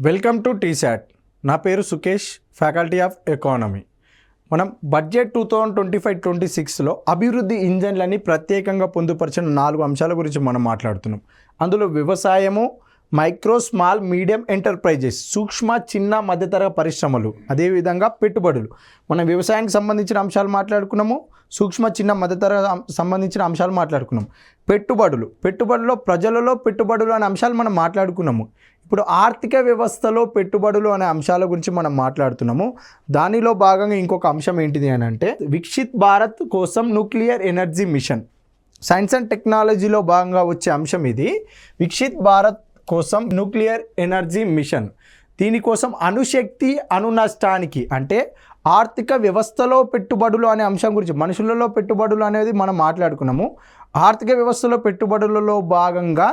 Welcome to T-SAT. నా పేరు Sukesh, faculty of economy. మనం బడ్జెట్ 2025-26లో అభివృద్ధి ఇంజన్లని ప్రత్యేకంగా పొందుపరిచిన 4 అంశాల గురించి మనం మాట్లాడుతున్నాం. అందులో వ్యవసాయము, మైక్రో స్మాల్ మీడియం ఎంటర్ప్రైజెస్, సూక్ష్మ చిన్న మధ్యతరగతి పరిశ్రమలు, అదేవిధంగా పెట్టుబడులు. మనం వ్యవసాయానికి సంబంధించిన అంశాలు మాట్లాడుకున్నాము, సూక్ష్మ చిన్న మధ్యతరగతి సంబంధించిన అంశాలు మాట్లాడుకున్నాం. పెట్టుబడుల్లో ప్రజలలో పెట్టుబడులు అనే అంశాలు మనం మాట్లాడుకున్నాము. ఇప్పుడు ఆర్థిక వ్యవస్థలో పెట్టుబడులు అనే అంశాల గురించి మనం మాట్లాడుతున్నాము. దానిలో భాగంగా ఇంకొక అంశం ఏంటిది అని అంటే, వికసిత్ భారత్ కోసం nuclear energy mission. Science and టెక్నాలజీలో భాగంగా వచ్చే అంశం ఇది. వికసిత్ భారత్ కోసం న్యూక్లియర్ ఎనర్జీ మిషన్. దీనికోసం అణుశక్తి అణునష్టానికి అంటే ఆర్థిక వ్యవస్థలో పెట్టుబడులు అనే అంశం గురించి, మనుషులలో పెట్టుబడులు అనేది మనం మాట్లాడుకున్నాము. ఆర్థిక వ్యవస్థలో పెట్టుబడులలో భాగంగా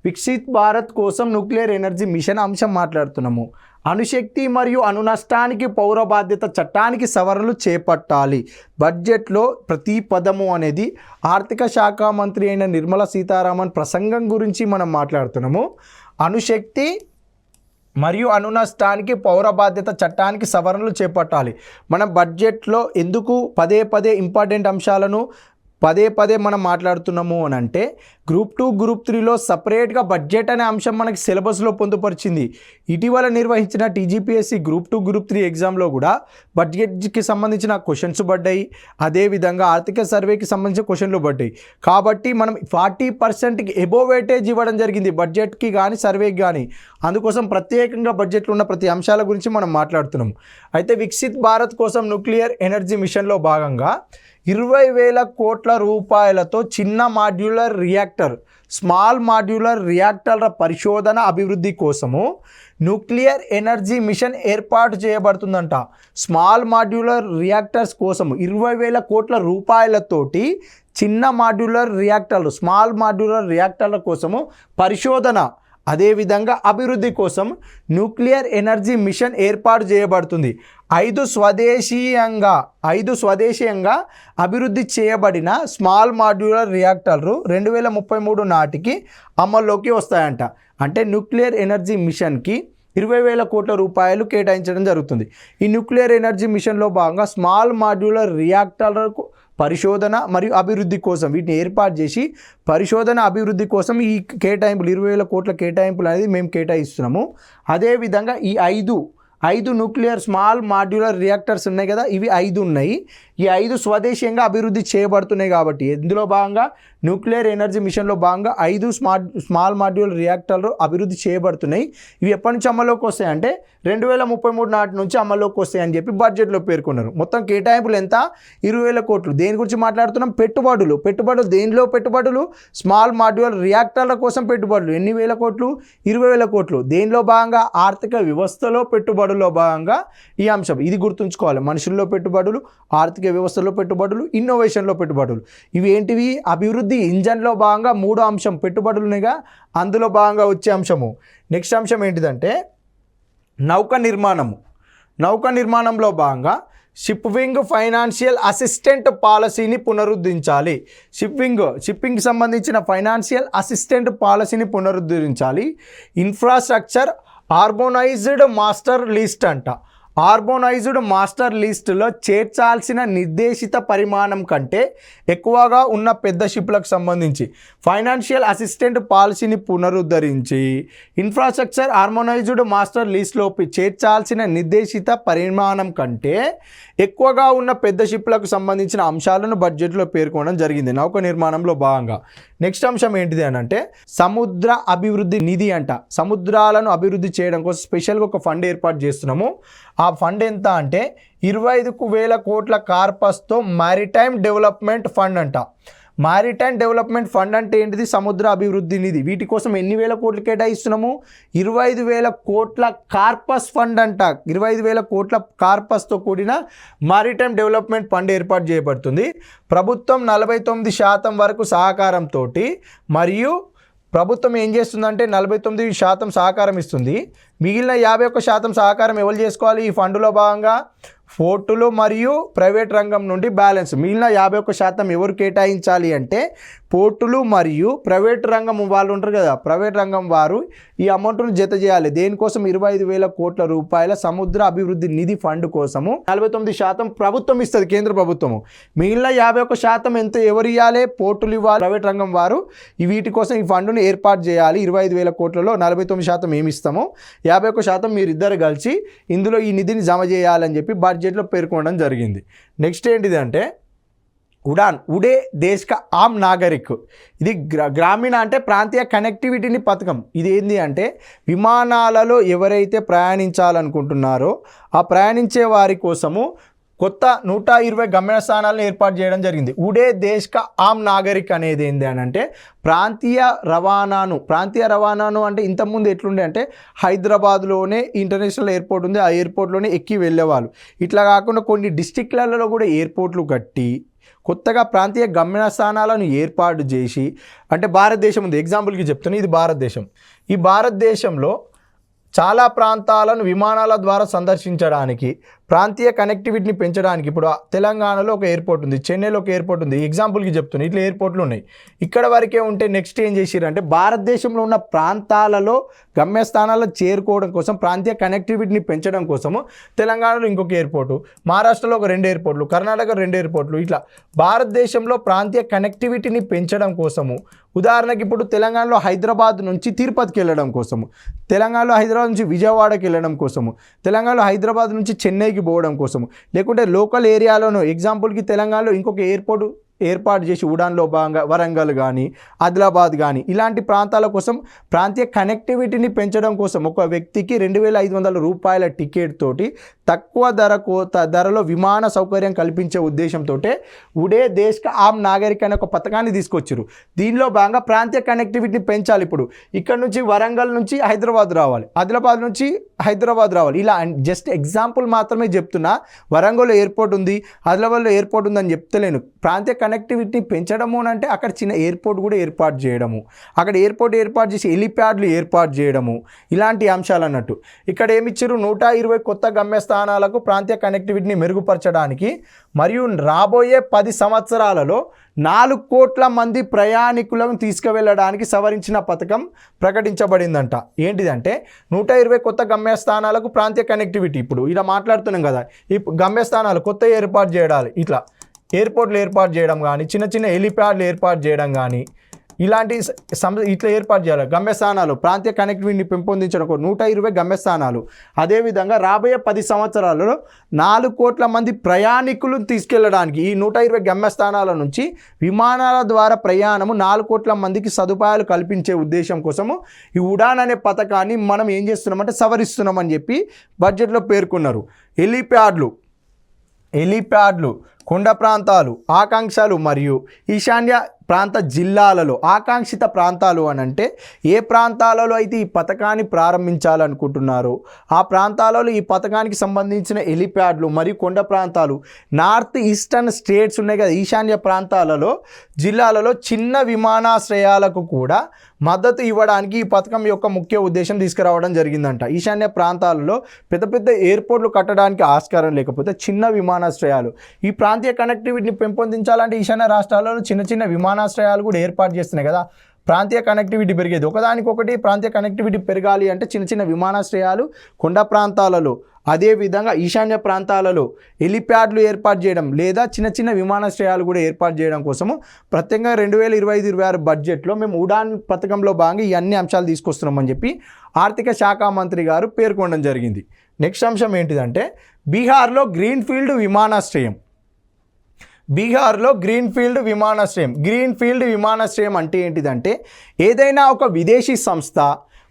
వికసిత్ భారత్ కోసం న్యూక్లియర్ ఎనర్జీ మిషన్ అంశం మాట్లాడుతున్నాము. అణుశక్తి మరియు అణునష్టానికి పౌర బాధ్యత చట్టానికి సవరణలు చేపట్టాలి. బడ్జెట్లో ప్రతి పదము అనేది ఆర్థిక శాఖ మంత్రి అయిన నిర్మలా సీతారామన్ ప్రసంగం గురించి మనం మాట్లాడుతున్నాము. అణుశక్తి మరియు అణునష్టానికి పౌర బాధ్యత చట్టానికి సవరణలు చేపట్టాలి. మనం బడ్జెట్లో ఎందుకు పదే ఇంపార్టెంట్ అంశాలను పదే మనం మాట్లాడుతున్నాము అని అంటే, గ్రూప్ 2, గ్రూప్ 3లో సపరేట్గా బడ్జెట్ అనే అంశం మనకి సిలబస్లో పొందుపరిచింది. ఇటీవల నిర్వహించిన టీజీపీఎస్సీ గ్రూప్ 2, గ్రూప్ 3 ఎగ్జామ్లో కూడా బడ్జెట్కి సంబంధించిన క్వశ్చన్స్ పడ్డాయి. అదేవిధంగా ఆర్థిక సర్వేకి సంబంధించిన క్వశ్చన్లు పడ్డాయి. కాబట్టి మనం 40%కి ఎబోవ్ వెయిటేజ్ ఇవ్వడం జరిగింది బడ్జెట్కి కానీ సర్వేకి కానీ. అందుకోసం ప్రత్యేకంగా బడ్జెట్లో ఉన్న ప్రతి అంశాల గురించి మనం మాట్లాడుతున్నాం. అయితే వికసిత్ భారత్ కోసం న్యూక్లియర్ ఎనర్జీ మిషన్లో భాగంగా 20,000 కోట్ల రూపాయలతో చిన్న మాడ్యులర్ రియాక్టర్, స్మాల్ మాడ్యులర్ రియాక్టర్ల పరిశోధన అభివృద్ధి కోసము న్యూక్లియర్ ఎనర్జీ మిషన్ ఏర్పాటు చేయబడుతుందంట. స్మాల్ మాడ్యులర్ రియాక్టర్స్ కోసము 20,000 కోట్ల రూపాయలతోటి చిన్న మాడ్యులర్ రియాక్టర్లు, స్మాల్ మాడ్యులర్ రియాక్టర్ల కోసము పరిశోధన, అదేవిధంగా అభివృద్ధి కోసం న్యూక్లియర్ ఎనర్జీ మిషన్ ఏర్పాటు చేయబడుతుంది. 5 స్వదేశీయంగా అభివృద్ధి చేయబడిన స్మాల్ మాడ్యులర్ రియాక్టర్లు 2033 నాటికి అమల్లోకి వస్తాయంట. అంటే న్యూక్లియర్ ఎనర్జీ మిషన్కి 20,000 కోట్ల రూపాయలు కేటాయించడం జరుగుతుంది. ఈ న్యూక్లియర్ ఎనర్జీ మిషన్లో భాగంగా స్మాల్ మాడ్యులర్ రియాక్టర్లకు పరిశోధన మరియు అభివృద్ధి కోసం వీటిని ఏర్పాటు చేసి పరిశోధన అభివృద్ధి కోసం ఈ కేటాయింపులు 20,000 కోట్ల కేటాయింపులు అనేది మేము కేటాయిస్తున్నాము. అదేవిధంగా ఈ 5 న్యూక్లియర్ స్మాల్ మాడ్యులర్ రియాక్టర్స్ ఉన్నాయి కదా, ఇవి 5 ఉన్నాయి. ఈ 5 స్వదేశీయంగా అభివృద్ధి చేయబడుతున్నాయి. కాబట్టి ఇందులో భాగంగా న్యూక్లియర్ ఎనర్జీ మిషన్లో భాగంగా 5 స్మాల్ మాడ్యులర్ రియాక్టర్లు అభివృద్ధి చేయబడుతున్నాయి. ఇవి ఎప్పటి నుంచి అమల్లోకి వస్తాయంటే 2033 నాటి నుంచి అమల్లోకి వస్తాయని చెప్పి బడ్జెట్లో పేర్కొన్నారు. మొత్తం కేటాయింపులు ఎంత? 20,000 కోట్లు. దేని గురించి మాట్లాడుతున్నాం? పెట్టుబడులు. దేనిలో పెట్టుబడులు? స్మాల్ మాడ్యులర్ రియాక్టర్ల కోసం పెట్టుబడులు. ఎన్ని వేల కోట్లు? 20,000 కోట్లు. దేనిలో భాగంగా? ఆర్థిక వ్యవస్థలో పెట్టుబడుల్లో భాగంగా ఈ అంశం. ఇది గుర్తుంచుకోవాలి. మనుషుల్లో పెట్టుబడులు, ఆర్థిక వ్యవస్థలో పెట్టుబడులు, ఇన్నోవేషన్లో పెట్టుబడులు. ఇవి ఏంటివి? అభివృద్ధి ఇంజన్లో భాగంగా 3వ అంశం పెట్టుబడులునిగా, అందులో భాగంగా వచ్చే అంశము. నెక్స్ట్ అంశం ఏంటిదంటే నౌక నిర్మాణంలో భాగంగా షిప్పింగ్ ఫైనాన్షియల్ అసిస్టెంట్ పాలసీని పునరుద్ధరించాలి. షిప్పింగ్కి సంబంధించిన ఫైనాన్షియల్ అసిస్టెంట్ పాలసీని పునరుద్ధరించాలి. ఇన్ఫ్రాస్ట్రక్చర్ హార్మోనైజ్డ్ మాస్టర్ లిస్ట్ అంట. హార్మోనైజ్డ్ మాస్టర్ లిస్టులో చేర్చాల్సిన నిర్దేశిత పరిమాణం కంటే ఎక్కువగా ఉన్న పెద్ద షిప్లకు సంబంధించి ఫైనాన్షియల్ అసిస్టెంట్ పాలసీని పునరుద్ధరించి ఇన్ఫ్రాస్ట్రక్చర్ హార్మోనైజ్డ్ మాస్టర్ లిస్టులో చేర్చాల్సిన నిర్దేశిత పరిమాణం కంటే ఎక్కువగా ఉన్న పెద్ద షిప్లకు సంబంధించిన అంశాలను బడ్జెట్లో పేర్కొనడం జరిగింది నౌక నిర్మాణంలో భాగంగా. నెక్స్ట్ అంశం ఏంటిది అని అంటే సముద్ర అభివృద్ధి నిధి అంట. సముద్రాలను అభివృద్ధి చేయడం కోసం స్పెషల్గా ఒక ఫండ్ ఏర్పాటు చేస్తున్నాము. ఆ ఫండ్ ఎంత అంటే 25,000 కోట్ల కార్పస్తో మారిటైమ్ డెవలప్మెంట్ ఫండ్ అంట. మారిటైమ్ డెవలప్మెంట్ ఫండ్ అంటే ఏంటిది? సముద్ర అభివృద్ధి నిధి. వీటి కోసం ఎన్ని వేల కోట్లు కేటాయిస్తున్నాము? 25,000 కోట్ల కార్పస్ ఫండ్ అంట. 25,000 కోట్ల కార్పస్తో కూడిన మారిటైమ్ డెవలప్మెంట్ ఫండ్ ఏర్పాటు చేయబడుతుంది. ప్రభుత్వం 49% వరకు సహకారంతో, మరియు ప్రభుత్వం ఏం చేస్తుందంటే 49% సహకారం ఇస్తుంది. మిగిలిన 51% సహకారం ఎవరు చేసుకోవాలి? ఈ ఫండ్లో భాగంగా పోర్టులు మరియు ప్రైవేట్ రంగం నుండి బ్యాలెన్స్ మిగిలిన 51% ఎవరు కేటాయించాలి అంటే పోర్టులు మరియు ప్రైవేట్ రంగం వాళ్ళు ఉంటారు కదా, ప్రైవేట్ రంగం వారు ఈ అమౌంట్ను జత చేయాలి. దేనికోసం? 25,000 కోట్ల రూపాయల సముద్ర అభివృద్ధి నిధి ఫండ్ కోసము 49% ప్రభుత్వం ఇస్తుంది, కేంద్ర ప్రభుత్వము. మిగిలిన 51% ఎంత ఎవరు ఇవ్వాలి? పోర్టులు ఇవ్వాలి, ప్రైవేట్ రంగం వారు వీటి కోసం ఈ ఫండ్ను ఏర్పాటు చేయాలి. 25,000 కోట్లలో 49% ఏమి ఇస్తామో 51% మీరిద్దరు కలిసి ఇందులో ఈ నిధిని జమ చేయాలని చెప్పి బడ్జెట్లో పేర్కొనడం జరిగింది. నెక్స్ట్ ఏంటిది అంటే ఉడాన్, ఉడే దేశ్ కా ఆమ్ నాగరిక్. ఇది గ్రామీణ అంటే ప్రాంతీయ కనెక్టివిటీని పథకం. ఇది ఏంటి అంటే విమానాలలో ఎవరైతే ప్రయాణించాలనుకుంటున్నారో ఆ ప్రయాణించే వారి కోసము కొత్త 120 గమ్యస్థానాలను ఏర్పాటు చేయడం జరిగింది. ఉడే దేశ్ కా ఆమ్ నాగరిక్ అనేది ఏంటి అని అంటే ప్రాంతీయ రవాణాను అంటే ఇంతకుముందు ఎట్లుండే అంటే హైదరాబాద్లోనే ఇంటర్నేషనల్ ఎయిర్పోర్ట్ ఉంది, ఆ ఎయిర్పోర్ట్లోనే ఎక్కి వెళ్ళేవాళ్ళు. ఇట్లా కాకుండా కొన్ని డిస్టిక్లలో కూడా ఎయిర్పోర్ట్లు కట్టి కొత్తగా ప్రాంతీయ గమ్యస్థానాలను ఏర్పాటు చేసి, అంటే భారతదేశం ఉంది, ఎగ్జాంపుల్కి చెప్తున్నా, ఇది భారతదేశం. ఈ భారతదేశంలో చాలా ప్రాంతాలను విమానాల ద్వారా సందర్శించడానికి, ప్రాంతీయ కనెక్టివిటీని పెంచడానికి ఇప్పుడు తెలంగాణలో ఒక ఎయిర్పోర్ట్ ఉంది, చెన్నైలో ఒక ఎయిర్పోర్ట్ ఉంది, ఎగ్జాంపుల్కి చెప్తున్నాను, ఇట్లా ఎయిర్పోర్ట్లు ఉన్నాయి. ఇక్కడ వరకే ఉంటే నెక్స్ట్ ఏం చేసిరంటే భారతదేశంలో ఉన్న ప్రాంతాలలో గమ్యస్థానాలకు చేరుకోవడం కోసం, ప్రాంతీయ కనెక్టివిటీని పెంచడం కోసము తెలంగాణలో ఇంకొక ఎయిర్పోర్టు, మహారాష్ట్రలో ఒక 2 ఎయిర్పోర్ట్లు, కర్ణాటక 2 ఎయిర్పోర్ట్లు, ఇట్లా భారతదేశంలో ప్రాంతీయ కనెక్టివిటీని పెంచడం కోసము. ఉదాహరణకి ఇప్పుడు తెలంగాణలో హైదరాబాద్ నుంచి తిరుపతికి వెళ్ళడం కోసము, తెలంగాణలో హైదరాబాద్ నుంచి విజయవాడకి వెళ్ళడం కోసము, తెలంగాణలో హైదరాబాద్ నుంచి చెన్నైకి పోవడం కోసము, లేకుంటే లోకల్ ఏరియాలోనూ ఎగ్జాంపుల్కి తెలంగాణలో ఇంకొక ఎయిర్పోర్ట్ ఏర్పాటు చేసి ఉడాన్లో భాగంగా వరంగల్ కానీ ఆదిలాబాద్ కానీ ఇలాంటి ప్రాంతాల కోసం ప్రాంతీయ కనెక్టివిటీని పెంచడం కోసం ఒక వ్యక్తికి 2,500 రూపాయల టికెట్ తోటి తక్కువ ధరలో విమాన సౌకర్యం కల్పించే ఉద్దేశంతో ఉడే దేశ్ కా ఆమ్ నాగరిక్ అనే ఒక పథకాన్ని తీసుకొచ్చారు. దీనిలో భాగంగా ప్రాంతీయ కనెక్టివిటీని పెంచాలి. ఇప్పుడు ఇక్కడ నుంచి వరంగల్ నుంచి హైదరాబాద్ రావాలి, ఆదిలాబాద్ నుంచి హైదరాబాద్ రావాలి, ఇలా జస్ట్ ఎగ్జాంపుల్ మాత్రమే చెప్తున్నా. వరంగల్లో ఎయిర్పోర్ట్ ఉంది, ఆదిలాబాద్లో ఎయిర్పోర్ట్ ఉందని చెప్తలేను. ప్రాంతీయ కనెక్టివిటీని పెంచడము అంటే అక్కడ చిన్న ఎయిర్పోర్ట్ కూడా ఏర్పాటు చేయడము, అక్కడ ఎయిర్పోర్ట్ ఏర్పాటు చేసి హెలిప్యాడ్లు ఏర్పాటు చేయడము, ఇలాంటి అంశాలు అన్నట్టు. ఇక్కడ ఏమిచ్చారు? 120 కొత్త గమ్యస్థానాలకు ప్రాంతీయ కనెక్టివిటీని మెరుగుపరచడానికి మరియు రాబోయే 10 సంవత్సరాలలో 4 కోట్ల మంది ప్రయాణికులను తీసుకువెళ్ళడానికి సవరించిన పథకం ప్రకటించబడిందంట. ఏంటిదంటే 120 కొత్త గమ్యస్థానాలకు ప్రాంతీయ కనెక్టివిటీ. ఇప్పుడు ఇలా మాట్లాడుతున్నాం కదా, ఈ గమ్యస్థానాలు కొత్త ఏర్పాటు చేయాలి, ఇట్లా ఎయిర్పోర్ట్లు ఏర్పాటు చేయడం కానీ, చిన్న చిన్న హెలిప్యాడ్లు ఏర్పాటు చేయడం కానీ, ఇలాంటి ఇట్లా ఏర్పాటు చేయాలి. గమ్యస్థానాలు ప్రాంతీయ కనెక్టివిటీని పెంపొందించడం 120 గమ్యస్థానాలు. అదేవిధంగా రాబోయే 10 సంవత్సరాలలో 4 కోట్ల మంది ప్రయాణికులను తీసుకెళ్ళడానికి ఈ 120 గమ్యస్థానాల నుంచి విమానాల ద్వారా ప్రయాణము 4 కోట్ల మందికి సదుపాయాలు కల్పించే ఉద్దేశం కోసము ఈ ఉడాన్ అనే పథకాన్ని మనం ఏం చేస్తున్నామంటే సవరిస్తున్నామని చెప్పి బడ్జెట్లో పేర్కొన్నారు. హెలిప్యాడ్లు కొండ ప్రాంతాలు, ఆకాంక్షలు మరియు ఈశాన్య ప్రాంత జిల్లాలలో ఆకాంక్షిత ప్రాంతాలు అని అంటే ఏ ప్రాంతాలలో అయితే ఈ పథకాన్ని ప్రారంభించాలనుకుంటున్నారో ఆ ప్రాంతాలలో ఈ పథకానికి సంబంధించిన హెలిప్యాడ్లు మరియు కొండ ప్రాంతాలు, నార్త్ ఈస్టర్న్ స్టేట్స్ ఉన్నాయి కదా, ఈశాన్య ప్రాంతాలలో జిల్లాలలో చిన్న విమానాశ్రయాలకు కూడా మద్దతు ఇవ్వడానికి ఈ పథకం యొక్క ముఖ్య ఉద్దేశం తీసుకురావడం జరిగిందంట. ఈశాన్య ప్రాంతాలలో పెద్ద పెద్ద ఎయిర్పోర్ట్లు కట్టడానికి ఆస్కారం లేకపోతే చిన్న విమానాశ్రయాలు, ఈ ప్రాంతీయ కనెక్టివిటీని పెంపొందించాలంటే ఈశాన్య రాష్ట్రాలలో చిన్న చిన్న విమానాశ్రయాలు కూడా ఏర్పాటు చేస్తున్నాయి కదా, ప్రాంతీయ కనెక్టివిటీ పెరిగేది. ఒకదానికొకటి ప్రాంతీయ కనెక్టివిటీ పెరగాలి అంటే చిన్న చిన్న విమానాశ్రయాలు కొండ ప్రాంతాలలో, అదేవిధంగా ఈశాన్య ప్రాంతాలలో హెలిప్యాడ్లు ఏర్పాటు చేయడం లేదా చిన్న చిన్న విమానాశ్రయాలు కూడా ఏర్పాటు చేయడం కోసము ప్రత్యేకంగా 2025-26 బడ్జెట్లో మేము ఉడాన్ పథకంలో భాగంగా ఈ అన్ని అంశాలు తీసుకొస్తున్నామని చెప్పి ఆర్థిక శాఖ మంత్రి గారు పేర్కొనడం జరిగింది. నెక్స్ట్ అంశం ఏంటిదంటే బీహార్లో గ్రీన్ఫీల్డ్ విమానాశ్రయం అంటే ఏంటిదంటే ఏదైనా ఒక విదేశీ సంస్థ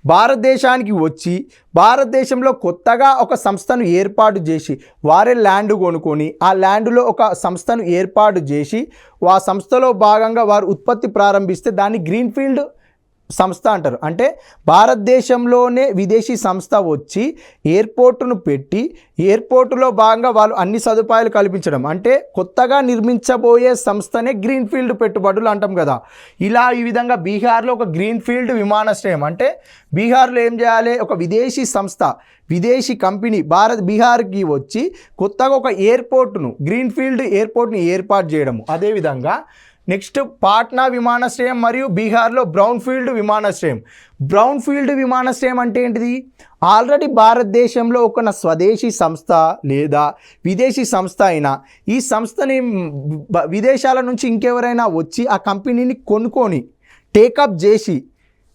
భారతదేశానికి వచ్చి భారతదేశంలో కొత్తగా ఒక సంస్థను ఏర్పాటు చేసి వారే ల్యాండ్ కొనుక్కొని ఆ ల్యాండ్లో ఒక సంస్థను ఏర్పాటు చేసి ఆ సంస్థలో భాగంగా వారు ఉత్పత్తి ప్రారంభిస్తే దాన్ని గ్రీన్ఫీల్డ్ సంస్థ అంటారు. అంటే భారతదేశంలోనే విదేశీ సంస్థ వచ్చి ఎయిర్పోర్టును పెట్టి ఎయిర్పోర్టులో భాగంగా వాళ్ళు అన్ని సదుపాయాలు కల్పించడం, అంటే కొత్తగా నిర్మించబోయే సంస్థనే గ్రీన్ఫీల్డ్ పెట్టుబడులు అంటాం కదా. ఇలా ఈ విధంగా బీహార్లో ఒక గ్రీన్ఫీల్డ్ విమానాశ్రయం, అంటే బీహార్లో ఏం చేయాలి, ఒక విదేశీ సంస్థ విదేశీ కంపెనీ బీహార్కి వచ్చి కొత్తగా ఒక ఎయిర్పోర్ట్ను గ్రీన్ఫీల్డ్ ఎయిర్పోర్ట్ని ఏర్పాటు చేయడము. అదేవిధంగా నెక్స్ట్ పాట్నా విమానాశ్రయం మరియు బీహార్లో బ్రౌన్ఫీల్డ్ విమానాశ్రయం. బ్రౌన్ఫీల్డ్ విమానాశ్రయం అంటే ఏంటిది, ఆల్రెడీ భారతదేశంలో ఒక స్వదేశీ సంస్థ లేదా విదేశీ సంస్థ అయినా ఈ సంస్థని విదేశాల నుంచి ఇంకెవరైనా వచ్చి ఆ కంపెనీని కొనుక్కొని టేకప్ చేసి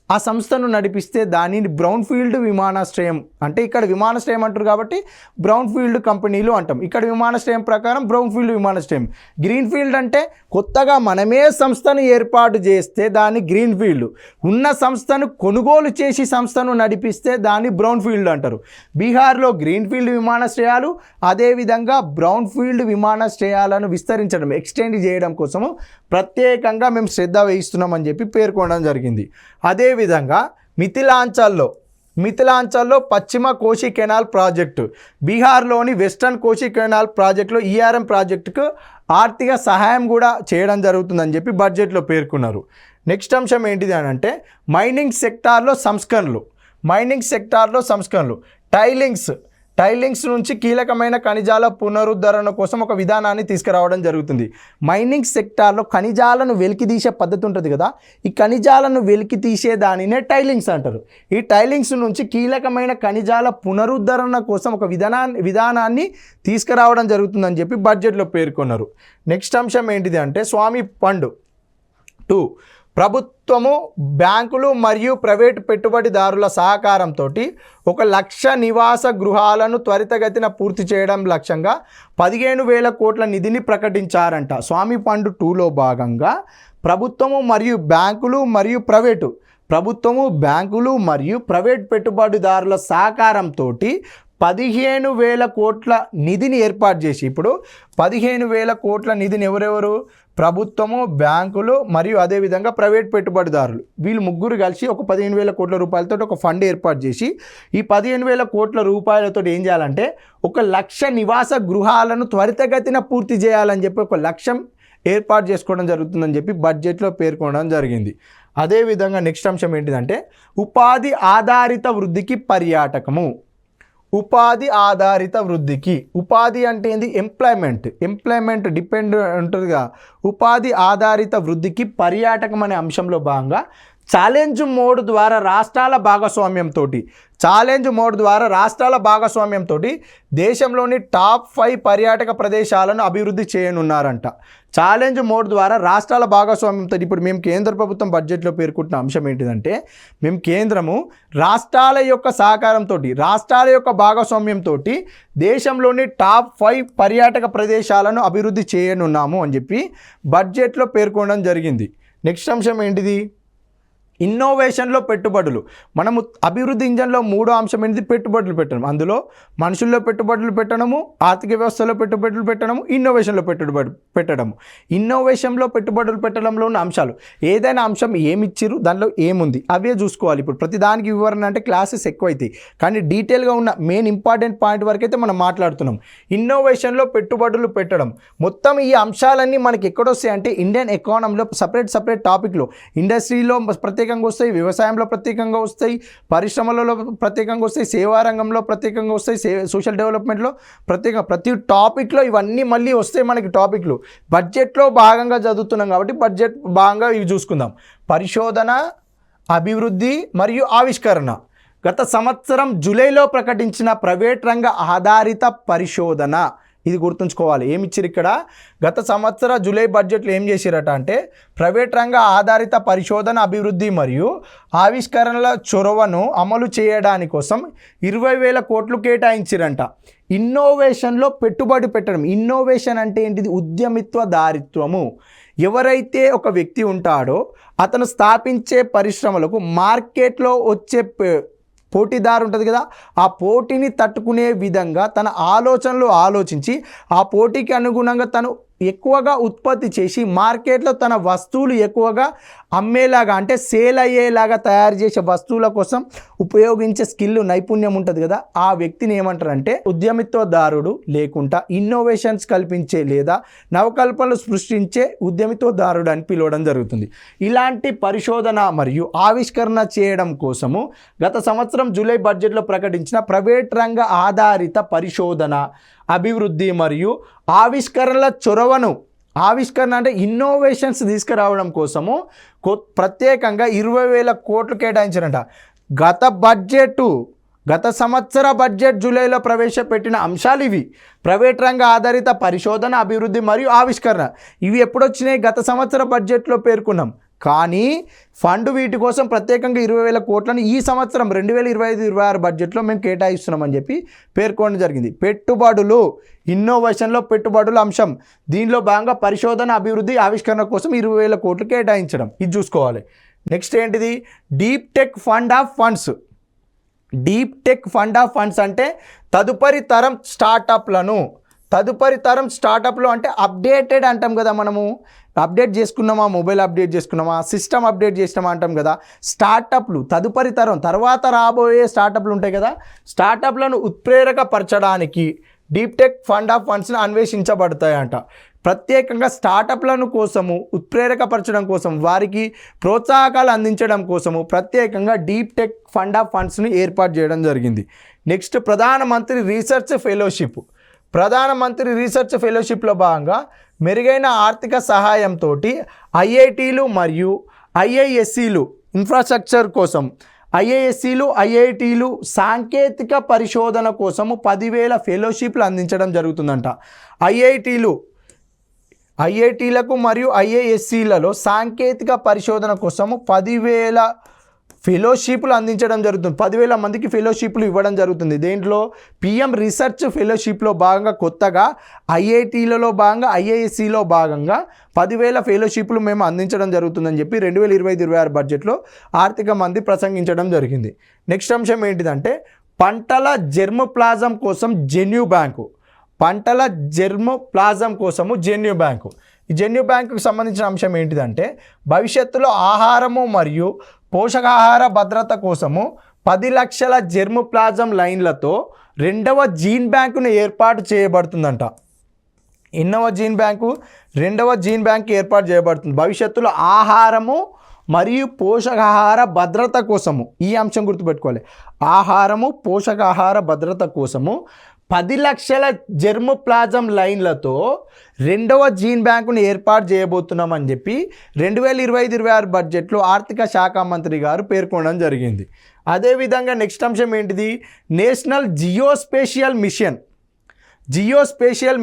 ఆ సంస్థను నడిపిస్తే దానిని బ్రౌన్ఫీల్డ్ విమానాశ్రయం, అంటే ఇక్కడ విమానాశ్రయం అంటారు కాబట్టి బ్రౌన్ఫీల్డ్ కంపెనీలు అంటాం. ఇక్కడ విమానాశ్రయం ప్రకారం బ్రౌన్ఫీల్డ్ విమానాశ్రయం. గ్రీన్ఫీల్డ్ అంటే కొత్తగా మనమే సంస్థను ఏర్పాటు చేస్తే దాన్ని గ్రీన్ఫీల్డ్, ఉన్న సంస్థను కొనుగోలు చేసి సంస్థను నడిపిస్తే దాన్ని బ్రౌన్ఫీల్డ్ అంటారు. బీహార్లో గ్రీన్ఫీల్డ్ విమానాశ్రయాలు, అదేవిధంగా బ్రౌన్ఫీల్డ్ విమానాశ్రయాలను విస్తరించడం, ఎక్స్టెండ్ చేయడం కోసము ప్రత్యేకంగా మేము శ్రద్ధ వహిస్తున్నామని చెప్పి పేర్కొనడం జరిగింది. అదేవిధంగా మిథిలాంచల్లో పశ్చిమ కోశీ కెనాల్ ప్రాజెక్టు, బీహార్లోని వెస్టర్న్ కోశీ కెనాల్ ప్రాజెక్టులో ఈఆర్ఎం ప్రాజెక్టుకు ఆర్థిక సహాయం కూడా చేయడం జరుగుతుందని చెప్పి బడ్జెట్లో పేర్కొన్నారు. నెక్స్ట్ అంశం ఏంటిది అని అంటే మైనింగ్ సెక్టార్లో సంస్కరణలు. టైలింగ్స్ నుంచి కీలకమైన ఖనిజాల పునరుద్ధరణ కోసం ఒక విధానాన్ని తీసుకురావడం జరుగుతుంది. మైనింగ్ సెక్టార్లో ఖనిజాలను వెలికితీసే పద్ధతి ఉంటుంది కదా, ఈ ఖనిజాలను వెలికితీసే దానినే టైలింగ్స్ అంటారు. ఈ టైలింగ్స్ నుంచి కీలకమైన ఖనిజాల పునరుద్ధరణ కోసం ఒక విధానాన్ని తీసుకురావడం జరుగుతుందని చెప్పి బడ్జెట్లో పేర్కొన్నారు. నెక్స్ట్ అంశం ఏంటిది అంటే స్వామి ఫండ్ 2. ప్రభుత్వము, బ్యాంకులు మరియు ప్రైవేటు పెట్టుబడిదారుల సహకారంతో 1,00,000 నివాస గృహాలను త్వరితగతిన పూర్తి చేయడం లక్ష్యంగా 15,000 కోట్ల నిధిని ప్రకటించారంట. స్వామి ఫండ్ 2లో భాగంగా ప్రభుత్వము మరియు బ్యాంకులు మరియు ప్రైవేట్ పెట్టుబడిదారుల సహకారంతో 15,000 కోట్ల నిధిని ఏర్పాటు చేసి, ఇప్పుడు 15,000 కోట్ల నిధిని ఎవరెవరు, ప్రభుత్వము, బ్యాంకులు మరియు అదేవిధంగా ప్రైవేట్ పెట్టుబడిదారులు, వీళ్ళు ముగ్గురు కలిసి ఒక 15,000 కోట్ల రూపాయలతో ఒక ఫండ్ ఏర్పాటు చేసి ఈ 15,000 కోట్ల రూపాయలతో ఏం చేయాలంటే 1,00,000 నివాస గృహాలను త్వరితగతిన పూర్తి చేయాలని చెప్పి ఒక లక్ష్యం ఏర్పాటు చేసుకోవడం జరుగుతుందని చెప్పి బడ్జెట్లో పేర్కొనడం జరిగింది. అదేవిధంగా నెక్స్ట్ అంశం ఏంటిదంటే ఉపాధి ఆధారిత వృద్ధికి పర్యాటకము. ఉపాధి అంటే ఏంది, ఎంప్లాయ్మెంట్ డిపెండ్ ఉంటుందిగా. ఉపాధి ఆధారిత వృద్ధికి పర్యాటకం అనే అంశంలో భాగంగా ఛాలెంజ్ మోడ్ ద్వారా రాష్ట్రాల భాగస్వామ్యంతో దేశంలోని టాప్ 5 పర్యాటక ప్రదేశాలను అభివృద్ధి చేయనున్నారంట. ఛాలెంజ్ మోడ్ ద్వారా రాష్ట్రాల భాగస్వామ్యంతో ఇప్పుడు మేము కేంద్ర ప్రభుత్వం బడ్జెట్లో పేర్కొంటున్న అంశం ఏంటిదంటే మేము కేంద్రము రాష్ట్రాల యొక్క సహకారంతో, రాష్ట్రాల యొక్క భాగస్వామ్యంతో దేశంలోని టాప్ 5 పర్యాటక ప్రదేశాలను అభివృద్ధి చేయనున్నాము అని చెప్పి బడ్జెట్లో పేర్కొనడం జరిగింది. నెక్స్ట్ అంశం ఏంటిది, ఇన్నోవేషన్లో పెట్టుబడులు. మనము అభివృద్ధి ఇంజన్లో 3వ అంశం ఏంటిది, పెట్టుబడులు పెట్టడం. అందులో మనుషుల్లో పెట్టుబడులు పెట్టడము, ఆర్థిక వ్యవస్థలో పెట్టుబడులు పెట్టడము, ఇన్నోవేషన్లో పెట్టడము. ఇన్నోవేషన్లో పెట్టుబడులు పెట్టడంలో ఉన్న అంశాలు, ఏదైనా అంశం ఏమిచ్చిరు, దానిలో ఏముంది అవే చూసుకోవాలి. ఇప్పుడు ప్రతి దానికి వివరణ అంటే క్లాసెస్ ఎక్కువ అవుతాయి, కానీ డీటెయిల్గా ఉన్న మెయిన్ ఇంపార్టెంట్ పాయింట్ వరకు అయితే మనం మాట్లాడుతున్నాం. ఇన్నోవేషన్లో పెట్టుబడులు పెట్టడం, మొత్తం ఈ అంశాలన్నీ మనకి ఎక్కడొస్తాయి అంటే ఇండియన్ ఎకానమీలో సపరేట్ టాపిక్లో, ఇండస్ట్రీలో ప్రత్యేకంగా వస్తాయి, వ్యవసాయంలో ప్రత్యేకంగా వస్తాయి, పరిశ్రమలలో ప్రత్యేకంగా వస్తాయి, సేవా రంగంలో ప్రత్యేకంగా వస్తాయి, సోషల్ డెవలప్మెంట్లో ప్రతి టాపిక్లో ఇవన్నీ మళ్ళీ వస్తాయి మనకి టాపిక్లు. బడ్జెట్లో భాగంగా చదువుతున్నాం కాబట్టి బడ్జెట్ భాగంగా ఇవి చూసుకుందాం. పరిశోధన, అభివృద్ధి మరియు ఆవిష్కరణ. గత సంవత్సరం జూలైలో ప్రకటించిన ప్రైవేట్ రంగ ఆధారిత పరిశోధన, ఇది గుర్తుంచుకోవాలి. ఏమిచ్చిరు ఇక్కడ, గత సంవత్సర జూలై బడ్జెట్లో ఏం చేసిరట అంటే ప్రైవేట్ రంగ ఆధారిత పరిశోధన, అభివృద్ధి మరియు ఆవిష్కరణల చొరవను అమలు చేయడాని కోసం 20,000 కోట్లు కేటాయించిరంట. ఇన్నోవేషన్లో పెట్టుబడి పెట్టడం. ఇన్నోవేషన్ అంటే ఏంటిది, ఉద్యమిత్వ దారిత్వము. ఎవరైతే ఒక వ్యక్తి ఉంటాడో అతను స్థాపించే పరిశ్రమలకు మార్కెట్లో వచ్చే పోటీదారు ఉంటుంది కదా, ఆ పోటీని తట్టుకునే విధంగా తన ఆలోచనలు ఆలోచించి ఆ పోటీకి అనుగుణంగా తను ఎక్కువగా ఉత్పత్తి చేసి మార్కెట్లో తన వస్తువులు ఎక్కువగా అమ్మేలాగా అంటే సేల్ అయ్యేలాగా తయారు చేసే వస్తువుల కోసం ఉపయోగించే స్కిల్ నైపుణ్యం ఉంటుంది కదా, ఆ వ్యక్తిని ఏమంటారంటే ఉద్యమిత్వదారుడు లేకుండా ఇన్నోవేషన్స్ కల్పించే లేదా నవకల్పనలు సృష్టించే ఉద్యమిత్వదారుడు అని పిలవడం జరుగుతుంది. ఇలాంటి పరిశోధన మరియు ఆవిష్కరణ చేయడం కోసము గత సంవత్సరం జూలై బడ్జెట్లో ప్రకటించిన ప్రైవేట్ రంగ ఆధారిత పరిశోధన, అభివృద్ధి మరియు ఆవిష్కరణల చొరవను, ఆవిష్కరణ అంటే ఇన్నోవేషన్స్ తీసుకురావడం కోసము ప్రత్యేకంగా 20,000 కోట్లు కేటాయించారంట. గత సంవత్సర బడ్జెట్ జూలైలో ప్రవేశపెట్టిన అంశాలు ఇవి. ప్రైవేట్ రంగ ఆధారిత పరిశోధన, అభివృద్ధి మరియు ఆవిష్కరణ ఇవి ఎప్పుడొచ్చినాయి? గత సంవత్సర బడ్జెట్లో పేర్కొన్నాం. కానీ ఫండ్ వీటి కోసం ప్రత్యేకంగా 20,000 కోట్లను ఈ సంవత్సరం 2025-26 బడ్జెట్లో మేము కేటాయిస్తున్నామని చెప్పి పేర్కొనడం జరిగింది. పెట్టుబడులు, ఇన్నోవేషన్లో పెట్టుబడుల అంశం, దీనిలో భాగంగా పరిశోధన, అభివృద్ధి, ఆవిష్కరణ కోసం 20,000 కోట్లు కేటాయించడం, ఇది చూసుకోవాలి. నెక్స్ట్ ఏంటిది? Deep tech fund of funds. Deep tech fund of funds అంటే తదుపరి తరం స్టార్టప్లు అంటే అప్డేటెడ్ అంటాం కదా, మనము అప్డేట్ చేసుకున్నామా, మొబైల్ అప్డేట్ చేసుకున్నామా, సిస్టమ్ అప్డేట్ చేసినామా అంటాం కదా. స్టార్టప్లు తదుపరి తరం తర్వాత రాబోయే స్టార్టప్లు ఉంటాయి కదా, స్టార్టప్లను ఉత్ప్రేరకపరచడానికి డీప్ టెక్ ఫండ్ ఆఫ్ ఫండ్స్ని అన్వేషించబడతాయంట. ప్రత్యేకంగా స్టార్టప్లను కోసము ఉత్ప్రేరకపరచడం కోసం, వారికి ప్రోత్సాహకాలు అందించడం కోసము ప్రత్యేకంగా డీప్ టెక్ ఫండ్ ఆఫ్ ఫండ్స్ని ఏర్పాటు చేయడం జరిగింది. నెక్స్ట్ ప్రధానమంత్రి రీసెర్చ్ ఫెలోషిప్లో భాగంగా మెరుగైన ఆర్థిక సహాయంతో ఐఐటీలు మరియు ఐఐఎస్సిలు ఇన్ఫ్రాస్ట్రక్చర్ కోసం, ఐఐటీలు సాంకేతిక పరిశోధన కోసము 10,000 ఫెలోషిప్లు అందించడం జరుగుతుందంట. ఐఐటీలకు మరియు ఐఐఎస్సిలలో సాంకేతిక పరిశోధన కోసము 10,000 ఫెలోషిప్లు అందించడం జరుగుతుంది. 10,000 మందికి ఫెలోషిప్లు ఇవ్వడం జరుగుతుంది. దేంట్లో? పిఎం రీసెర్చ్ ఫెలోషిప్లో భాగంగా కొత్తగా ఐఐటీలలో భాగంగా ఐఐఎస్సిలో భాగంగా 10,000 ఫెలోషిప్లు మేము అందించడం జరుగుతుందని చెప్పి 2025-26 బడ్జెట్లో ఆర్థిక మంత్రి ప్రసంగించడం జరిగింది. నెక్స్ట్ అంశం ఏంటిదంటే పంటల జెర్మ్ ప్లాజం కోసం జెన్యూ బ్యాంకు. ఈ జెన్యూ బ్యాంకుకు సంబంధించిన అంశం ఏంటిదంటే భవిష్యత్తులో ఆహారము మరియు పోషకాహార భద్రత కోసము 10 లక్షల జెర్మ్ ప్లాజం లైన్లతో 2వ జీన్ బ్యాంకును ఏర్పాటు చేయబడుతుందంట. ఎన్నవ జీన్ బ్యాంకు? 2వ జీన్ బ్యాంకు ఏర్పాటు చేయబడుతుంది భవిష్యత్తులో ఆహారము మరియు పోషకాహార భద్రత కోసము. ఈ అంశం గుర్తుపెట్టుకోవాలి. ఆహారము, పోషకాహార భద్రత కోసము 10 లక్షల జెర్మ్ ప్లాజం లైన్లతో 2వ జీన్ బ్యాంకును ఏర్పాటు చేయబోతున్నామని చెప్పి 2025-26 బడ్జెట్లో ఆర్థిక శాఖ మంత్రి గారు పేర్కొనడం జరిగింది. అదేవిధంగా నెక్స్ట్ అంశం ఏంటిది? నేషనల్ జియోస్పేషియల్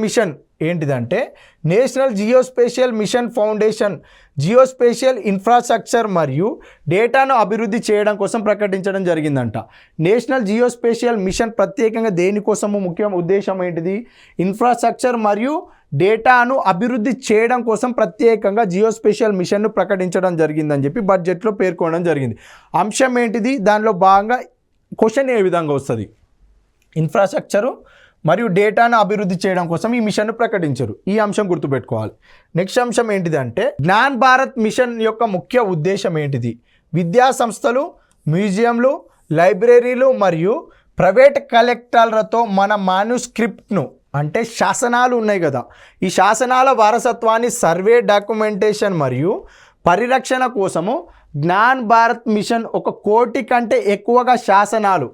మిషన్ ఏంటిదంటే national geospatial mission foundation geospatial infrastructure మరియు డేటాను అభివృద్ధి చేయడం కోసం ప్రకటించడం జరిగిందంట. నేషనల్ జియోస్పేషియల్ మిషన్ ప్రత్యేకంగా దేనికోసము ముఖ్య ఉద్దేశం ఏంటిది? ఇన్ఫ్రాస్ట్రక్చర్ మరియు డేటాను అభివృద్ధి చేయడం కోసం ప్రత్యేకంగా జియోస్పేషియల్ మిషన్ను ప్రకటించడం జరిగిందని చెప్పి బడ్జెట్లో పేర్కొనడం జరిగింది. అంశం ఏంటిది? దానిలో భాగంగా క్వశ్చన్ ఏ విధంగా వస్తుంది? ఇన్ఫ్రాస్ట్రక్చరు మరియు డేటాను అభివృద్ధి చేయడం కోసం ఈ మిషన్ను ప్రకటించారు. ఈ అంశం గుర్తుపెట్టుకోవాలి. నెక్స్ట్ అంశం ఏంటిదంటే జ్ఞాన్ భారత్ మిషన్ యొక్క ముఖ్య ఉద్దేశం ఏంటిది? విద్యా సంస్థలు, మ్యూజియంలు, లైబ్రరీలు మరియు ప్రైవేట్ కలెక్టర్లతో మన మాన్యుస్క్రిప్ట్ను అంటే శాసనాలు ఉన్నాయి కదా, ఈ శాసనాల వారసత్వాన్ని సర్వే, డాక్యుమెంటేషన్ మరియు పరిరక్షణ కోసము జ్ఞాన్ భారత్ మిషన్ 1 కోటి కంటే ఎక్కువగా శాసనాలు,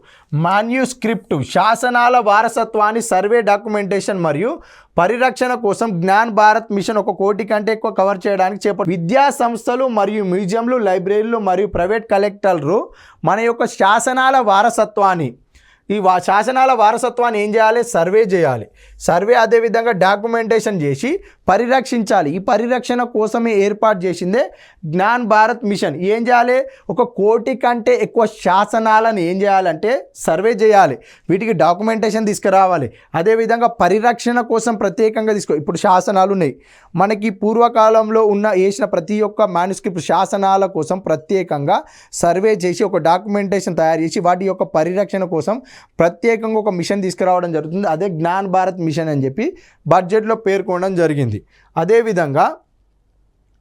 మాన్యుస్క్రిప్ట్, శాసనాల వారసత్వాన్ని సర్వే, డాక్యుమెంటేషన్ మరియు పరిరక్షణ కోసం జ్ఞాన్ భారత్ మిషన్ 1 కోటి కంటే ఎక్కువ కవర్ చేయడానికి చేపట్టారు. విద్యా సంస్థలు మరియు మ్యూజియంలు, లైబ్రరీలు మరియు ప్రైవేట్ కలెక్టర్లు మన యొక్క శాసనాల వారసత్వాన్ని ఏం చేయాలి? సర్వే చేయాలి. అదేవిధంగా డాక్యుమెంటేషన్ చేసి పరిరక్షించాలి. ఈ పరిరక్షణ కోసమే ఏర్పాటు చేసిందే జ్ఞాన్ భారత్ మిషన్. ఏం చేయాలి? 1 కోటి కంటే ఎక్కువ శాసనాలను ఏం చేయాలంటే సర్వే చేయాలి, వీటికి డాక్యుమెంటేషన్ తీసుకురావాలి. అదేవిధంగా పరిరక్షణ కోసం ప్రత్యేకంగా ఇప్పుడు శాసనాలు ఉన్నాయి మనకి, పూర్వకాలంలో వేసిన ప్రతి ఒక్క మాన్యుస్క్రిప్ట్ శాసనాల కోసం ప్రత్యేకంగా సర్వే చేసి ఒక డాక్యుమెంటేషన్ తయారు చేసి వాటి యొక్క పరిరక్షణ కోసం ప్రత్యేకంగా ఒక మిషన్ తీసుకురావడం జరుగుతుంది. అదే జ్ఞాన్ భారత్ మిషన్ అని చెప్పి బడ్జెట్లో పేర్కొనడం జరిగింది. అదేవిధంగా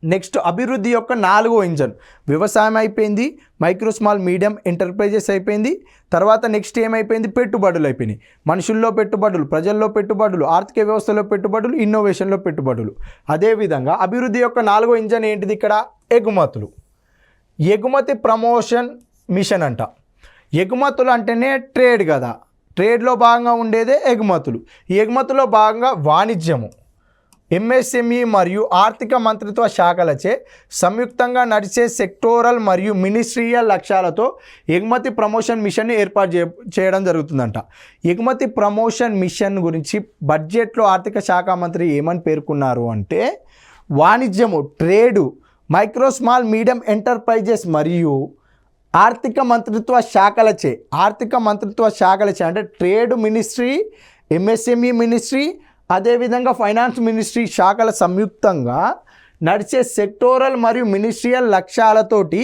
నెక్స్ట్ అభివృద్ధి యొక్క 4వ ఇంజన్ వ్యవసాయం అయిపోయింది, మైక్రో స్మాల్ మీడియం ఎంటర్ప్రైజెస్ అయిపోయింది. తర్వాత నెక్స్ట్ ఏమైపోయింది, పెట్టుబడులు అయిపోయినాయి. మనుషుల్లో పెట్టుబడులు, ప్రజల్లో పెట్టుబడులు, ఆర్థిక వ్యవస్థలో పెట్టుబడులు, ఇన్నోవేషన్లో పెట్టుబడులు. అదేవిధంగా అభివృద్ధి యొక్క 4వ ఇంజన్ ఏంటిది ఇక్కడ, ఎగుమతులు. ఎగుమతి ప్రమోషన్ మిషన్ అంట. ఎగుమతులు అంటేనే ట్రేడ్ కదా, ట్రేడ్లో భాగంగా ఉండేదే ఎగుమతులు. ఈ ఎగుమతుల్లో భాగంగా వాణిజ్యము, ఎంఎస్ఎంఈ మరియు ఆర్థిక మంత్రిత్వ శాఖలచే సంయుక్తంగా నడిచే సెక్టోరల్ మరియు మినిస్ట్రియల్ లక్ష్యాలతో ఎగుమతి ప్రమోషన్ మిషన్ని ఏర్పాటు చేయడం జరుగుతుందంట. ఎగుమతి ప్రమోషన్ మిషన్ గురించి బడ్జెట్లో ఆర్థిక శాఖ మంత్రి ఏమని పేర్కొన్నారు అంటే, వాణిజ్యము, trade, micro small medium enterprises మరియు ఆర్థిక మంత్రిత్వ శాఖలచే అంటే ట్రేడ్ మినిస్ట్రీ, ఎంఎస్ఎంఈ మినిస్ట్రీ, అదేవిధంగా ఫైనాన్స్ మినిస్ట్రీ శాఖల సంయుక్తంగా నడిచే సెక్టోరల్ మరియు మినిస్ట్రియల్ లక్ష్యాలతోటి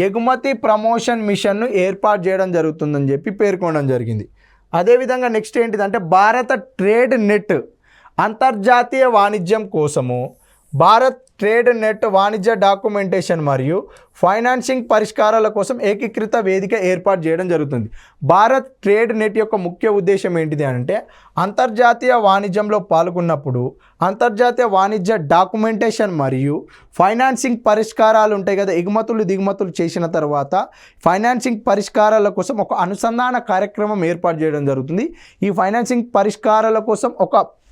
ఎగుమతి ప్రమోషన్ మిషన్ను ఏర్పాటు చేయడం జరుగుతుందని చెప్పి పేర్కొనడం జరిగింది. అదేవిధంగా నెక్స్ట్ ఏంటిదంటే, భారత ట్రేడ్ నెట్ అంతర్జాతీయ వాణిజ్యం కోసము భారత్ ట్రేడ్ నెట్ వాణిజ్య డాక్యుమెంటేషన్ మరియు ఫైనాన్సింగ్ పరిష్కారాల కోసం ఏకీకృత వేదిక ఏర్పాటు చేయడం జరుగుతుంది. భారత్ ట్రేడ్ నెట్ యొక్క ముఖ్య ఉద్దేశం ఏంటిది అంటే, అంతర్జాతీయ వాణిజ్యంలో పాల్గొన్నప్పుడు అంతర్జాతీయ వాణిజ్య డాక్యుమెంటేషన్ మరియు ఫైనాన్సింగ్ పరిష్కారాలు ఉంటాయి కదా, ఎగుమతులు దిగుమతులు చేసిన తర్వాత ఫైనాన్సింగ్ పరిష్కారాల కోసం ఒక అనుసంధాన కార్యక్రమం ఏర్పాటు చేయడం జరుగుతుంది. ఈ ఫైనాన్సింగ్ పరిష్కారాల కోసం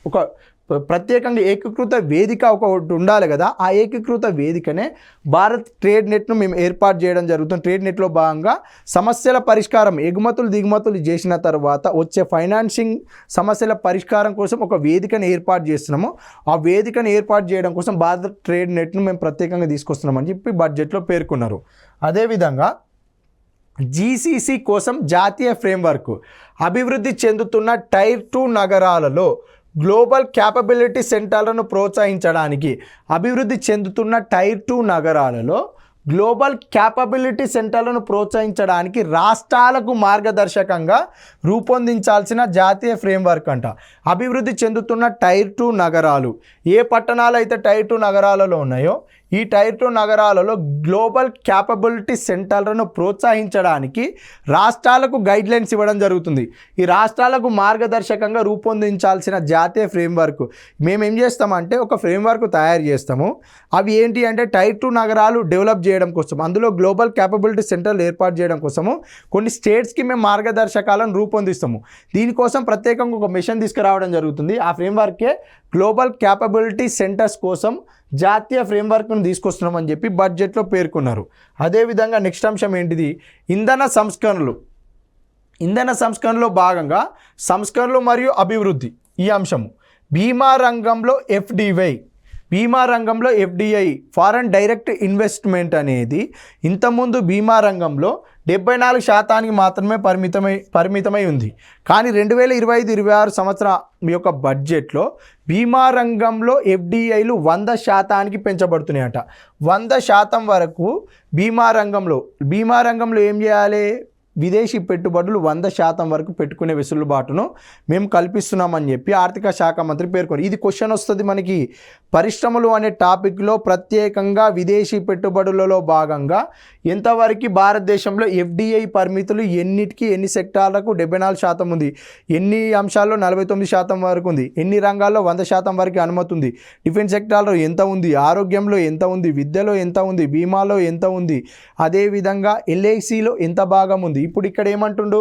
ఒక ప్రత్యేకంగా ఏకీకృత వేదిక ఒకటి ఉండాలి కదా, ఆ ఏకీకృత వేదికనే భారత్ ట్రేడ్ నెట్ను మేము ఏర్పాటు చేయడం జరుగుతుంది. ట్రేడ్ నెట్లో భాగంగా సమస్యల పరిష్కారం, ఎగుమతులు దిగుమతులు చేసిన తర్వాత వచ్చే ఫైనాన్సింగ్ సమస్యల పరిష్కారం కోసం ఒక వేదికను ఏర్పాటు చేస్తున్నాము. ఆ వేదికను ఏర్పాటు చేయడం కోసం భారత్ ట్రేడ్ నెట్ను మేము ప్రత్యేకంగా తీసుకొస్తున్నామని చెప్పి బడ్జెట్లో పేర్కొన్నారు. అదేవిధంగా జీసీసీ కోసం జాతీయ ఫ్రేమ్వర్క్, అభివృద్ధి చెందుతున్న టైర్ 2 నగరాలలో గ్లోబల్ క్యాపబిలిటీ సెంటర్లను ప్రోత్సహించడానికి, అభివృద్ధి చెందుతున్న టైర్ 2 నగరాలలో గ్లోబల్ క్యాపబిలిటీ సెంటర్లను ప్రోత్సహించడానికి రాష్ట్రాలకు మార్గదర్శకంగా రూపొందించాల్సిన జాతీయ ఫ్రేమ్వర్క్ అంట. అభివృద్ధి చెందుతున్న టైర్ 2 నగరాలు, ఏ పట్టణాలు అయితే టైర్ 2 నగరాలలో ఉన్నాయో ఈ టైర్ 2 నగరాలలో గ్లోబల్ క్యాపబిలిటీ సెంటర్లను ప్రోత్సహించడానికి రాష్ట్రాలకు గైడ్లైన్స్ ఇవ్వడం జరుగుతుంది. ఈ రాష్ట్రాలకు మార్గదర్శకంగా రూపొందించాల్సిన జాతీయ ఫ్రేమ్వర్క్ మేము ఏం చేస్తామంటే, ఒక ఫ్రేమ్వర్క్ తయారు చేస్తాము. అవి ఏంటి అంటే, టైర్ 2 నగరాలు డెవలప్ చేయడం కోసం, అందులో గ్లోబల్ క్యాపబిలిటీ సెంటర్లు ఏర్పాటు చేయడం కోసము కొన్ని స్టేట్స్కి మేము మార్గదర్శకాలను రూపొందిస్తాము. దీనికోసం ప్రత్యేకంగా ఒక మిషన్ తీసుకురావడం జరుగుతుంది. ఆ ఫ్రేమ్వర్కే గ్లోబల్ క్యాపబిలిటీ సెంటర్స్ కోసం జాతీయ ఫ్రేమ్వర్క్ను తీసుకొస్తున్నామని చెప్పి బడ్జెట్లో పేర్కొన్నారు. అదేవిధంగా నెక్స్ట్ అంశం ఏంటిది, ఇంధన సంస్కరణలో భాగంగా సంస్కరణలు మరియు అభివృద్ధి. ఈ అంశము బీమా రంగంలో ఎఫ్డిఐ ఫారెన్ డైరెక్ట్ ఇన్వెస్ట్మెంట్ అనేది ఇంతకుముందు బీమా రంగంలో 74% మాత్రమే పరిమితమై ఉంది. కానీ 2025-26 సంవత్సరం యొక్క బడ్జెట్లో బీమా రంగంలో ఎఫ్డిఐలు 100%కి పెంచబడుతున్నాయట. 100% వరకు బీమా రంగంలో ఏం చేయాలి, విదేశీ పెట్టుబడులు 100% వరకు పెట్టుకునే వెసులుబాటును మేము కల్పిస్తున్నామని చెప్పి ఆర్థిక శాఖ మంత్రి పేర్కొన్నారు. ఇది క్వశ్చన్ వస్తుంది మనకి. పరిశ్రమలు అనే టాపిక్లో ప్రత్యేకంగా విదేశీ పెట్టుబడులలో భాగంగా ఎంతవరకు భారతదేశంలో ఎఫ్డిఐ పరిమితులు ఎన్ని సెక్టార్లకు 74% ఉంది, ఎన్ని అంశాల్లో 49% వరకు ఉంది, ఎన్ని రంగాల్లో 100% వరకు అనుమతి ఉంది, డిఫెన్స్ సెక్టార్లో ఎంత ఉంది, ఆరోగ్యంలో ఎంత ఉంది, విద్యలో ఎంత ఉంది, బీమాలో ఎంత ఉంది, అదేవిధంగా ఎల్ఐసిలో ఎంత భాగం ఉంది. ఇప్పుడు ఇక్కడ ఏమంటుండు,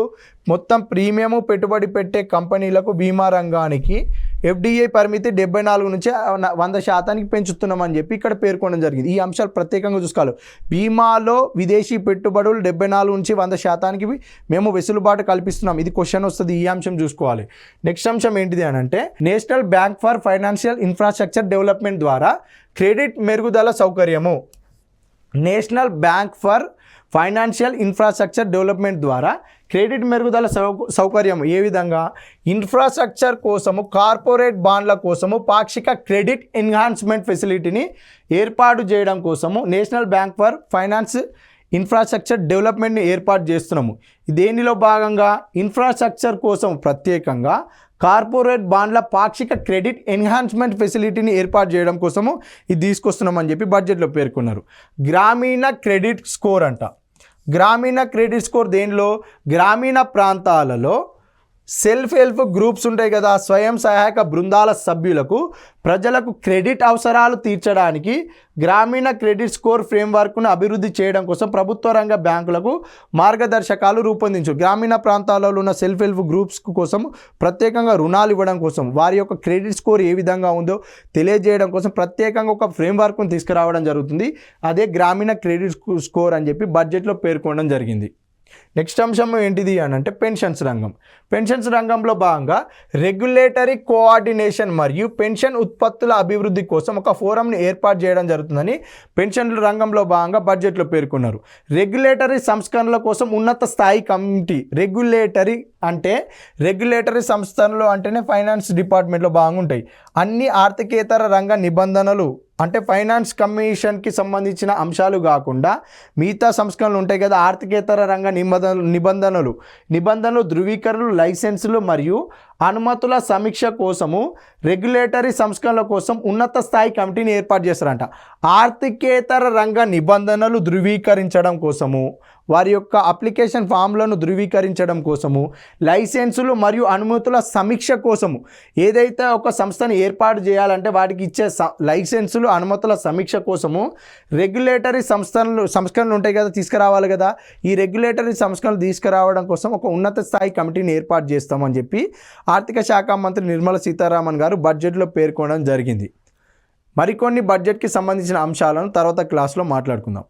మొత్తం ప్రీమియము పెట్టుబడి పెట్టే కంపెనీలకు బీమా రంగానికి ఎఫ్డిఐ పరిమితి 74 నుంచి 100%కి పెంచుతున్నామని చెప్పి ఇక్కడ పేర్కొనడం జరిగింది. ఈ అంశాలు ప్రత్యేకంగా చూసుకోవాలి. బీమాలో విదేశీ పెట్టుబడులు 74 నుంచి 100%కి మేము వెసులుబాటు కల్పిస్తున్నాం. ఇది క్వశ్చన్ వస్తుంది, ఈ అంశం చూసుకోవాలి. నెక్స్ట్ అంశం ఏంటిది అని అంటే, national bank for financial infrastructure development ద్వారా క్రెడిట్ మెరుగుదల సౌకర్యము. National bank for financial infrastructure development ద్వారా క్రెడిట్ మెరుగుదల సౌకర్యం. ఏ విధంగా, ఇన్ఫ్రాస్ట్రక్చర్ కోసము, కార్పొరేట్ బాండ్ల కోసము పాక్షిక క్రెడిట్ ఎన్హాన్స్మెంట్ ఫెసిలిటీని ఏర్పాటు చేయడం కోసము national bank for finance infrastructure డెవలప్మెంట్ని ఏర్పాటు చేస్తున్నాము. దేనిలో భాగంగా ఇన్ఫ్రాస్ట్రక్చర్ కోసం ప్రత్యేకంగా కార్పొరేట్ బాండ్ల పాక్షిక క్రెడిట్ ఎన్హాన్స్మెంట్ ఫెసిలిటీని ఏర్పాటు చేయడం కోసము ఇది తీసుకొస్తున్నామని చెప్పి బడ్జెట్లో పేర్కొన్నారు. గ్రామీణ క్రెడిట్ స్కోర్ అంట. గ్రామీణ క్రెడిట్ స్కోర్ దేనిలో, గ్రామీణ ప్రాంతాలలో సెల్ఫ్ హెల్ప్ గ్రూప్స్ ఉంటాయి కదా, స్వయం సహాయక బృందాల సభ్యులకు ప్రజలకు క్రెడిట్ అవసరాలు తీర్చడానికి గ్రామీణ క్రెడిట్ స్కోర్ ఫ్రేమ్వర్క్ను అభివృద్ధి చేయడం కోసం ప్రభుత్వ రంగ బ్యాంకులకు మార్గదర్శకాలు రూపొందించు. గ్రామీణ ప్రాంతాలలో ఉన్న సెల్ఫ్ హెల్ప్ గ్రూప్స్ కోసం ప్రత్యేకంగా రుణాలు ఇవ్వడం కోసం, వారి యొక్క క్రెడిట్ స్కోర్ ఏ విధంగా ఉందో తెలియజేయడం కోసం ప్రత్యేకంగా ఒక ఫ్రేమ్వర్క్ను తీసుకురావడం జరుగుతుంది. అదే గ్రామీణ క్రెడిట్ స్కోర్ అని చెప్పి బడ్జెట్లో పేర్కొనడం జరిగింది. నెక్స్ట్ అంశం ఏంటిది అని అంటే పెన్షన్స్ రంగం. పెన్షన్స్ రంగంలో భాగంగా రెగ్యులేటరీ కోఆర్డినేషన్ మరియు పెన్షన్ ఉత్పత్తుల అభివృద్ధి కోసం ఒక ఫోరంని ఏర్పాటు చేయడం జరుగుతుందని పెన్షన్ల రంగంలో భాగంగా బడ్జెట్లో పేర్కొన్నారు. రెగ్యులేటరీ సంస్కరణల కోసం ఉన్నత స్థాయి కమిటీ. రెగ్యులేటరీ సంస్థలు అంటేనే ఫైనాన్స్ డిపార్ట్మెంట్లో భాగంగా ఉంటాయి. అన్ని ఆర్థికేతర రంగ నిబంధనలు అంటే ఫైనాన్స్ కమిషన్కి సంబంధించిన అంశాలు కాకుండా మిగతా సంస్కరణలు ఉంటాయి కదా, ఆర్థికేతర రంగ నిబంధనలు ధృవీకరణలు, లైసెన్సులు మరియు అనుమతుల సమీక్ష కోసము రెగ్యులేటరీ సంస్కరణల కోసం ఉన్నత స్థాయి కమిటీని ఏర్పాటు చేస్తారంట. ఆర్థికేతర రంగ నిబంధనలు ధృవీకరించడం కోసము, వారి యొక్క అప్లికేషన్ ఫామ్లను ధృవీకరించడం కోసము, లైసెన్సులు మరియు అనుమతుల సమీక్ష కోసము, ఏదైతే ఒక సంస్థను ఏర్పాటు చేయాలంటే వాటికి ఇచ్చే లైసెన్సులు, అనుమతుల సమీక్ష కోసము రెగ్యులేటరీ సంస్కరణలు ఉంటాయి కదా, తీసుకురావాలి కదా. ఈ రెగ్యులేటరీ సంస్కరణలు తీసుకురావడం కోసం ఒక ఉన్నత స్థాయి కమిటీని ఏర్పాటు చేస్తామని చెప్పి ఆర్థిక శాఖ మంత్రి నిర్మలా సీతారామన్ గారు బడ్జెట్లో పేర్కొనడం జరిగింది. మరికొన్ని బడ్జెట్కి సంబంధించిన అంశాలను తర్వాత క్లాస్లో మాట్లాడుకుందాం.